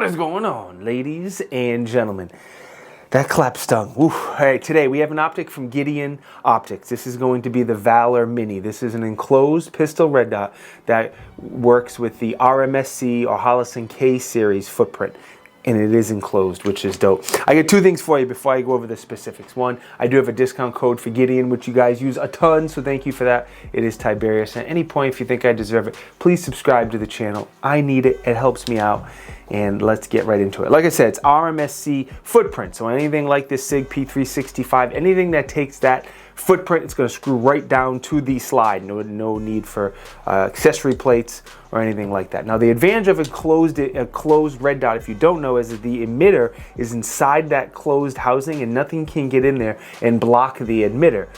is going on, ladies and gentlemen? That clap stung. Woo. All right, today we have an optic from Gideon Optics. This is going to be the Valor Mini. This is an enclosed pistol red dot that works with the RMSc or Holosun K series footprint. And it is enclosed, which is dope. I got two things for you before I go over the specifics. One, I do have a discount code for Gideon, which you guys use a ton, so thank you for that. It is Tiberious. At any point, if you think I deserve it, please subscribe to the channel. I need it. It helps me out. And let's get right into it. Like I said, it's RMSc footprint. So anything like this SIG P365, anything that takes that footprint, it's going to screw right down to the slide. No need for accessory plates or anything like that. Now the advantage of a closed red dot, if you don't know, is that the emitter is inside that closed housing and nothing can get in there and block the emitter.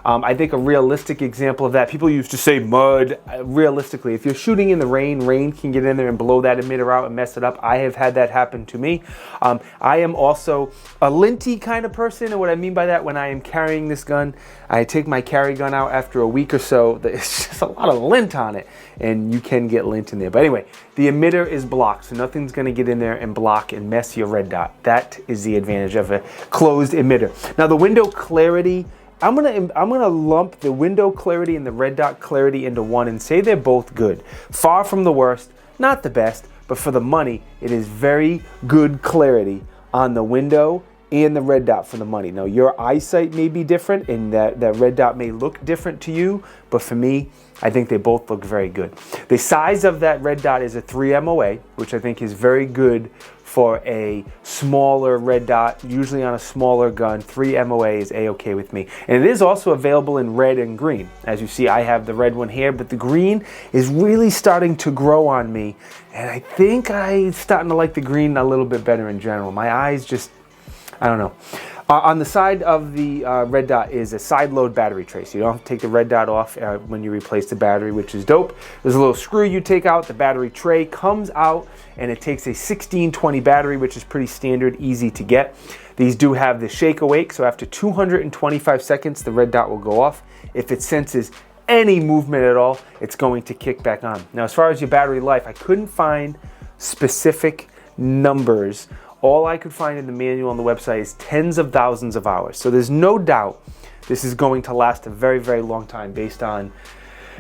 I think a realistic example of that, people used to say mud. Realistically, if you're shooting in the rain, rain can get in there and blow that emitter out and mess it up. I have had that happen to me. I am also a linty kind of person, and what I mean by that, when I am carrying this gun, I take my carry gun out after a week or so. It's just a lot of lint on it, and you can get lint in there. But anyway, the emitter is blocked, so nothing's going to get in there and block and mess your red dot. That is the advantage of a closed emitter. Now the window clarity, I'm gonna lump the window clarity and the red dot clarity into one and say they're both good. Far from the worst, not the best, but for the money, it is very good clarity on the window and the red dot for the money. Now your eyesight may be different and that red dot may look different to you, but for me, I think they both look very good. The size of that red dot is a 3 MOA, which I think is very good for a smaller red dot, usually on a smaller gun. 3 MOA is a-okay with me. And it is also available in red and green. As you see, I have the red one here, but the green is really starting to grow on me. And I think I'm starting to like the green a little bit better in general. My eyes just, I don't know. On the side of the red dot is a side load battery tray. So you don't have to take the red dot off when you replace the battery, which is dope. There's a little screw you take out. The battery tray comes out and it takes a 1620 battery, which is pretty standard, easy to get. These do have the shake awake. So after 225 seconds, the red dot will go off. If it senses any movement at all, it's going to kick back on. Now, as far as your battery life, I couldn't find specific numbers. All I could find in the manual on the website is tens of thousands of hours. So there's no doubt this is going to last a very, very long time based on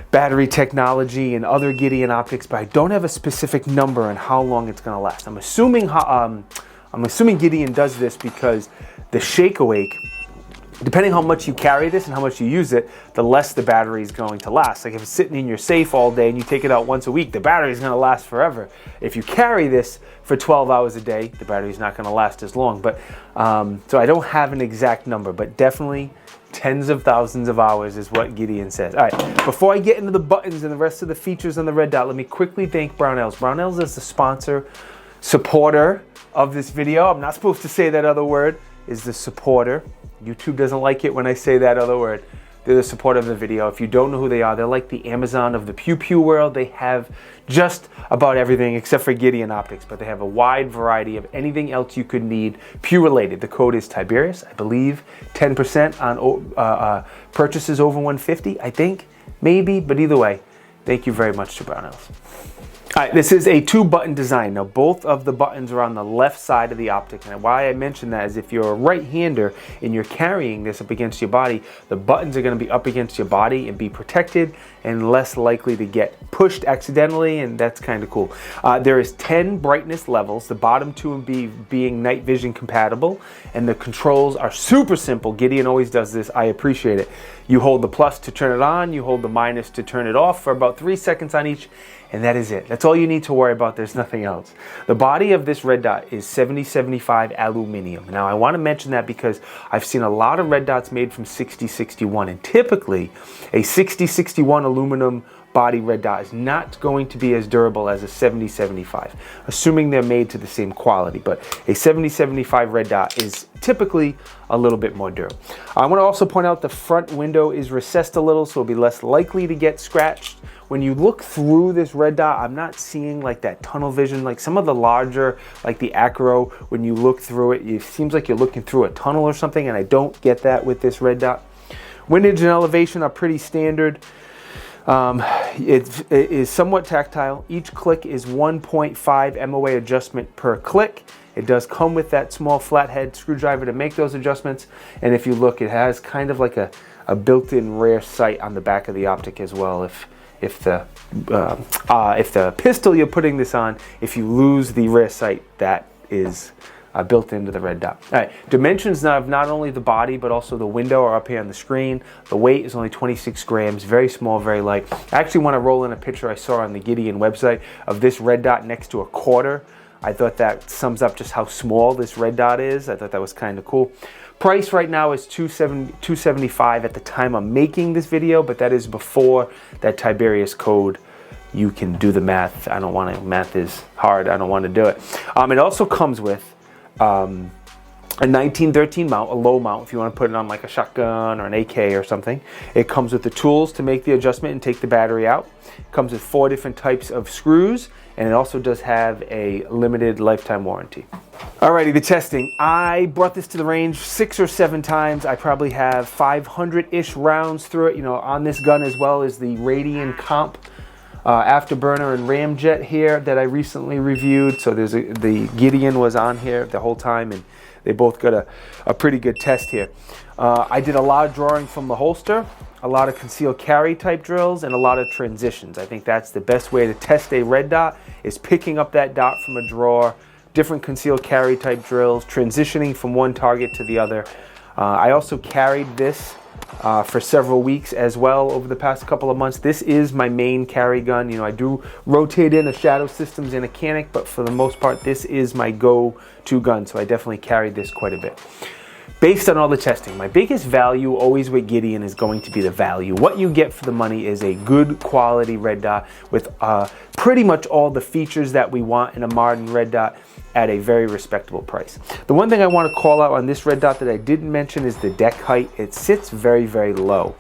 battery technology and other Gideon optics, but I don't have a specific number on how long it's going to last. I'm assuming Gideon does this because the shake awake, depending how much you carry this and how much you use it, the less the battery is going to last. Like if it's sitting in your safe all day and you take it out once a week, the battery is going to last forever. If you carry this for 12 hours a day, the battery is not going to last as long. But so I don't have an exact number, but definitely tens of thousands of hours is what Gideon says. All right, before I get into the buttons and the rest of the features on the red dot, let me quickly thank Brownells. Brownells is the sponsor, supporter of this video. I'm not supposed to say that other word, is the supporter. YouTube doesn't like it when I say that other word. They're the supporter of the video. If you don't know who they are, they're like the Amazon of the pew pew world. They have just about everything except for Gideon optics, but they have a wide variety of anything else you could need pew related. The code is Tiberious, I believe, 10% on purchases over 150, I think, maybe, but either way, thank you very much to Brownells. All right, this is a 2-button design. Now, both of the buttons are on the left side of the optic. And why I mention that is if you're a right-hander and you're carrying this up against your body, the buttons are going to be up against your body and be protected and less likely to get pushed accidentally, and that's kind of cool. There is 10 brightness levels, the bottom 2 being night vision compatible, and the controls are super simple. Gideon always does this. I appreciate it. You hold the plus to turn it on, you hold the minus to turn it off for about 3 seconds on each, and that is it. That's all you need to worry about. There's nothing else. The body of this red dot is 7075 aluminum. Now, I want to mention that because I've seen a lot of red dots made from 6061, and typically a 6061 aluminum body red dot is not going to be as durable as a 7075, assuming they're made to the same quality. But a 7075 red dot is typically a little bit more durable. I want to also point out the front window is recessed a little, so it'll be less likely to get scratched. When you look through this red dot, I'm not seeing like that tunnel vision, like some of the larger, like the Acro, when you look through it, it seems like you're looking through a tunnel or something, and I don't get that with this red dot. Windage and elevation are pretty standard. It is somewhat tactile. Each click is 1.5 MOA adjustment per click. It does come with that small flathead screwdriver to make those adjustments. And if you look, it has kind of like a built-in rear sight on the back of the optic as well. If the pistol you're putting this on, if you lose the rear sight, that is built into the red dot. All right, dimensions of not only the body but also the window are up here on the screen. The weight is only 26 grams, very small, very light. I actually want to roll in a picture I saw on the Gideon website of this red dot next to a quarter. I thought that sums up just how small this red dot is. I thought that was kind of cool. Price right now is $275 at the time I'm making this video, but that is before that Tiberious code. You can do the math. I don't want to. Math is hard. I don't want to do it. It also comes with a 1913 mount, a low mount, if you want to put it on like a shotgun or an AK or something. It comes with the tools to make the adjustment and take the battery out. It comes with 4 different types of screws, and it also does have a limited lifetime warranty. Alrighty, the testing. I brought this to the range 6 or 7 times. I probably have 500-ish rounds through it. You know, on this gun as well as the Radian Comp Afterburner and Ramjet here that I recently reviewed. So there's the Gideon was on here the whole time, and they both got a pretty good test here. I did a lot of drawing from the holster, a lot of concealed carry type drills, and a lot of transitions. I think that's the best way to test a red dot, is picking up that dot from a drawer, different concealed carry type drills, transitioning from one target to the other. I also carried this for several weeks as well over the past couple of months. This is my main carry gun. You know, I do rotate in a Shadow Systems and a Canik, but for the most part, this is my go-to gun, so I definitely carried this quite a bit. Based on all the testing, my biggest value always with Gideon is going to be the value. What you get for the money is a good quality red dot with pretty much all the features that we want in a modern red dot at a very respectable price. The one thing I want to call out on this red dot that I didn't mention is the deck height. It sits very, very low.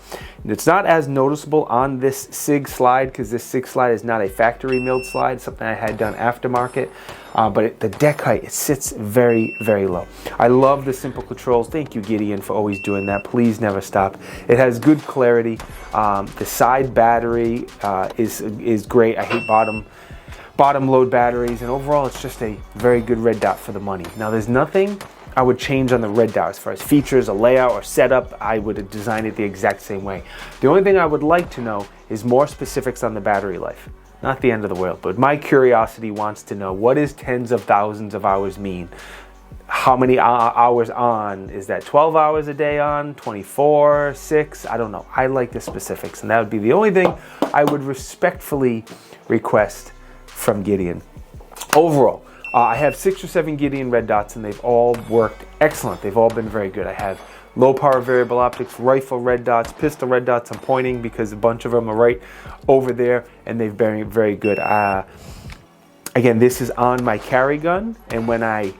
It's not as noticeable on this SIG slide because this SIG slide is not a factory milled slide, it's something I had done aftermarket. But the deck height, it sits very, very low. I love the simple controls. Thank you, Gideon, for always doing that. Please never stop. It has good clarity. The side battery is great. I hate bottom load batteries, and overall it's just a very good red dot for the money. Now there's nothing I would change on the red dot as far as features, a layout, or setup. I would have designed it the exact same way. The only thing I would like to know is more specifics on the battery life. Not the end of the world, but my curiosity wants to know, what does tens of thousands of hours mean? How many hours on? Is that 12 hours a day on? 24, 6? I don't know. I like the specifics, and that would be the only thing I would respectfully request from Gideon. Overall, I have 6 or 7 Gideon red dots, and they've all worked excellent. They've all been very good. I have low power variable optics, rifle red dots, pistol red dots. I'm pointing because a bunch of them are right over there, and they've been very good. Again, this is on my carry gun, and when I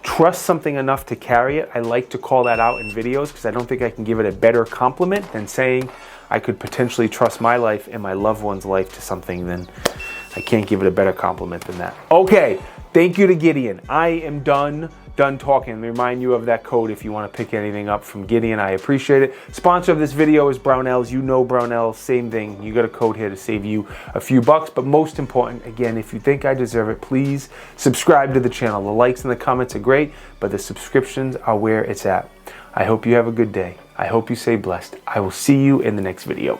trust something enough to carry it, I like to call that out in videos because I don't think I can give it a better compliment than saying I could potentially trust my life and my loved one's life to something. Then I can't give it a better compliment than that. Okay, thank you to Gideon. I am done talking. Remind you of that code if you want to pick anything up from Gideon. I appreciate it. Sponsor of this video is Brownells. You know Brownells, same thing. You got a code here to save you a few bucks, but most important, again, if you think I deserve it, please subscribe to the channel. The likes and the comments are great, but the subscriptions are where it's at. I hope you have a good day. I hope you stay blessed. I will see you in the next video.